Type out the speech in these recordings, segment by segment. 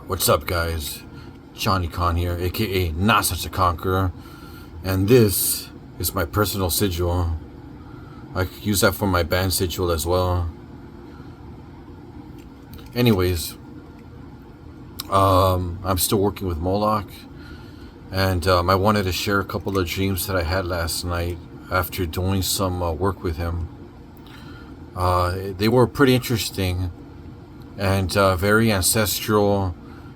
What's up, guys? Johnny Con here, aka Not Such a Conqueror, and this is my personal sigil. I use that for my band sigil as well. Anyways, I'm still working with Moloch, and I wanted to share a couple of dreams that I had last night after doing some work with him. They were pretty interesting and very ancestral,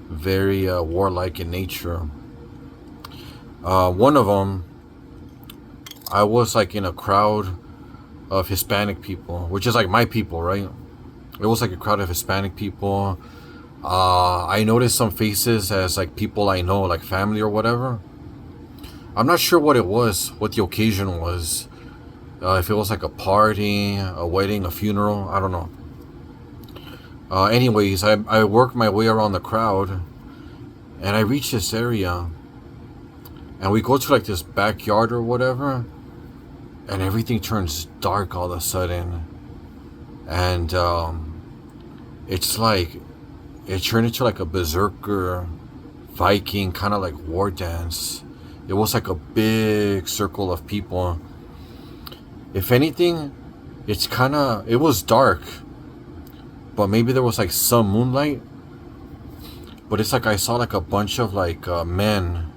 very warlike in nature. One of them, I was like in a crowd of Hispanic people, which is like my people, right? It was like a crowd of Hispanic people. I noticed some faces as like people I know, like family or whatever. I'm not sure what it was, what the occasion was. If it was like a party, a wedding, a funeral, I don't know. Anyways, I worked my way around the crowd, and I reached this area, and we go to like this backyard or whatever, and everything turns dark all of a sudden, and it's like it turned into like a berserker Viking kind of like war dance. It was like a big circle of people. If anything, it was dark, but maybe there was like some moonlight. But it's like I saw like a bunch of like men,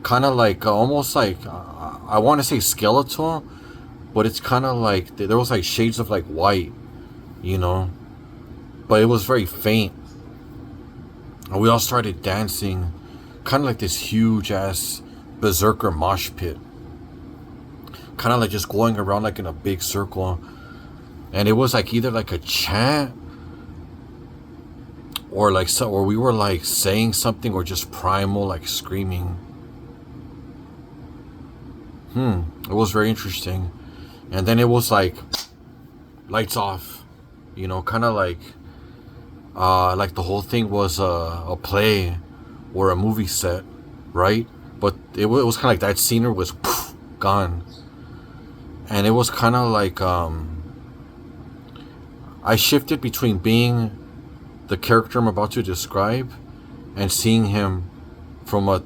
kind of like almost like I want to say skeletal, but it's kind of like there was like shades of like white, you know, but it was very faint. And we all started dancing, kind of like this huge ass berserker mosh pit, kind of like just going around like in a big circle. And it was like either like a chant or like or we were like saying something, or just primal like screaming. It was very interesting. And then it was like lights off, you know, kind of like the whole thing was a play or a movie set, right? But it was kind of like that scenery was gone. And it was kind of like I shifted between being the character I'm about to describe and seeing him from a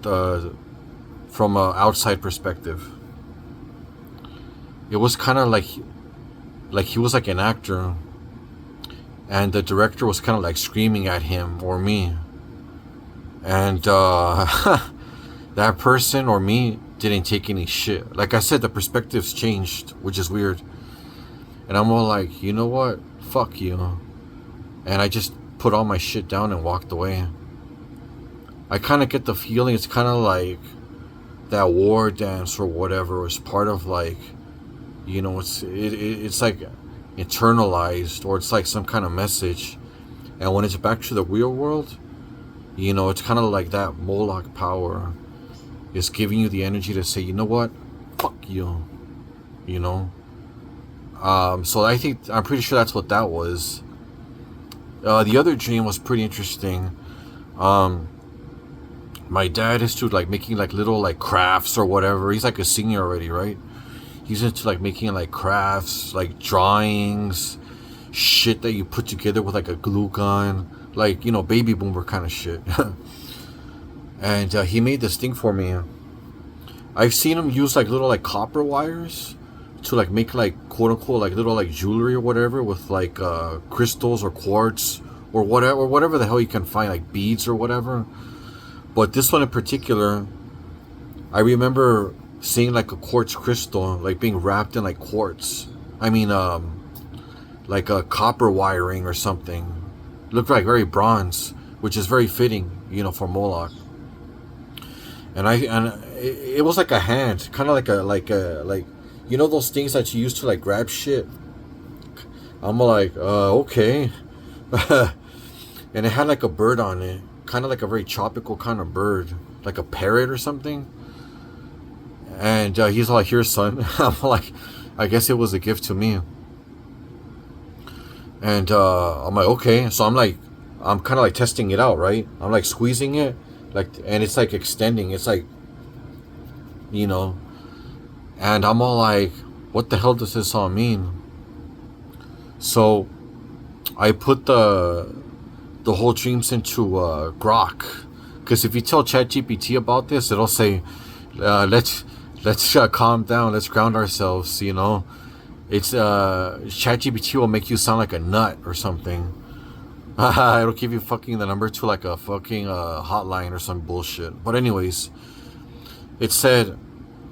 outside perspective. It was kind of like he was like an actor, and the director was kind of like screaming at him or me, and that person or me didn't take any shit. Like I said, the perspectives changed, which is weird. And I'm all like, you know what? Fuck you. And I just put all my shit down and walked away. I kind of get the feeling it's kind of like that war dance or whatever was part of like, you know, it's like internalized, or it's like some kind of message. And when it's back to the real world, you know, it's kind of like that Moloch power is giving you the energy to say, you know what, fuck you, you know. So I'm pretty sure that's what that was. The other dream was pretty interesting. My dad is to like making like little like crafts or whatever. He's like a senior already, right? He's into like making like crafts, like drawings, shit that you put together with like a glue gun, like, you know, baby boomer kind of shit. And he made this thing for me. I've seen him use like little like copper wires to like make like quote unquote like little like jewelry or whatever with like crystals or quartz or whatever the hell you can find, like beads or whatever. But this one in particular, I remember seeing like a quartz crystal like being wrapped in like quartz. I mean like a copper wiring or something. It looked like very bronze, which is very fitting, you know, for Moloch. And it was like a hand, kind of like you know those things that you use to like grab shit. I'm like, okay. And it had like a bird on it, kind of like a very tropical kind of bird, like a parrot or something. And he's like, here, son. I'm like, I guess it was a gift to me. And I'm like, okay. So I'm kind of like testing it out, right? I'm like squeezing it, like, and it's like extending. It's like, you know. And I'm all like, what the hell does this all mean? So I put the the whole dreams into Grok. Because if you tell ChatGPT about this, it'll say, let's calm down, let's ground ourselves. It's ChatGPT will make you sound like a nut or something. It'll give you fucking the number to like a fucking hotline or some bullshit. But anyways, it said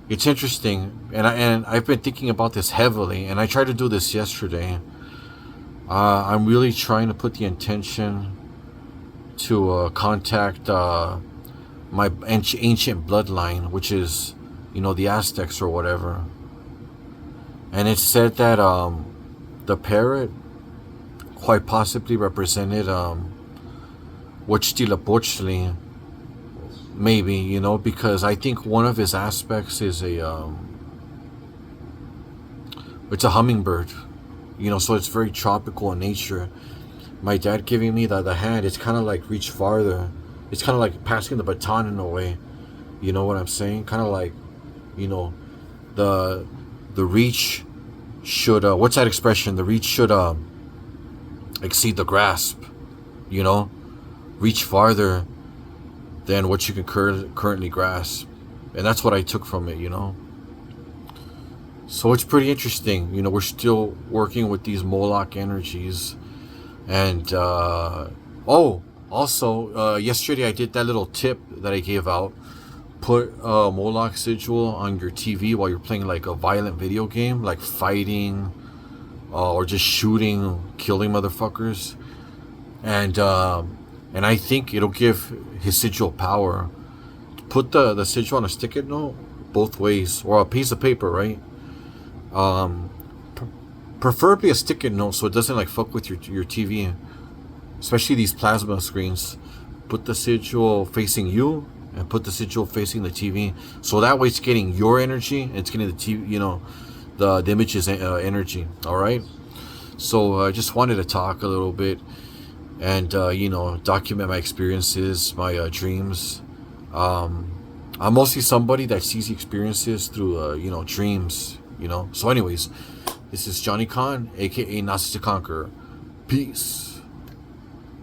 it's interesting, and I've been thinking about this heavily, and I tried to do this yesterday. I'm really trying to put the intention to contact my ancient bloodline, which is the Aztecs or whatever. And it said that the parrot quite possibly represented Huitzilopochtli, maybe, because I think one of his aspects is it's a hummingbird, so it's very tropical in nature. My dad giving me the hand, it's kind of like reach farther. It's kind of like passing the baton in a way. You know what I'm saying? Kind of like, the reach should, what's that expression? The reach should exceed the grasp, reach farther than what you can currently grasp. And that's what I took from it, So it's pretty interesting. We're still working with these Moloch energies. And, also, yesterday I did that little tip that I gave out. Put a Moloch sigil on your TV while you're playing like a violent video game, like fighting, or just shooting, killing motherfuckers. And I think it'll give his sigil power. Put the sigil on a sticky note both ways, or a piece of paper, right? Preferably a sticky note so it doesn't like fuck with your TV, especially these plasma screens. Put the sigil facing you and put the sigil facing the TV, so that way it's getting your energy, it's getting the TV, the image's energy. All right. So I just wanted to talk a little bit and document my experiences, my dreams. I'm mostly somebody that sees experiences through dreams. So anyways, this is Johnny Khan, aka Nasa to Conquer. Peace.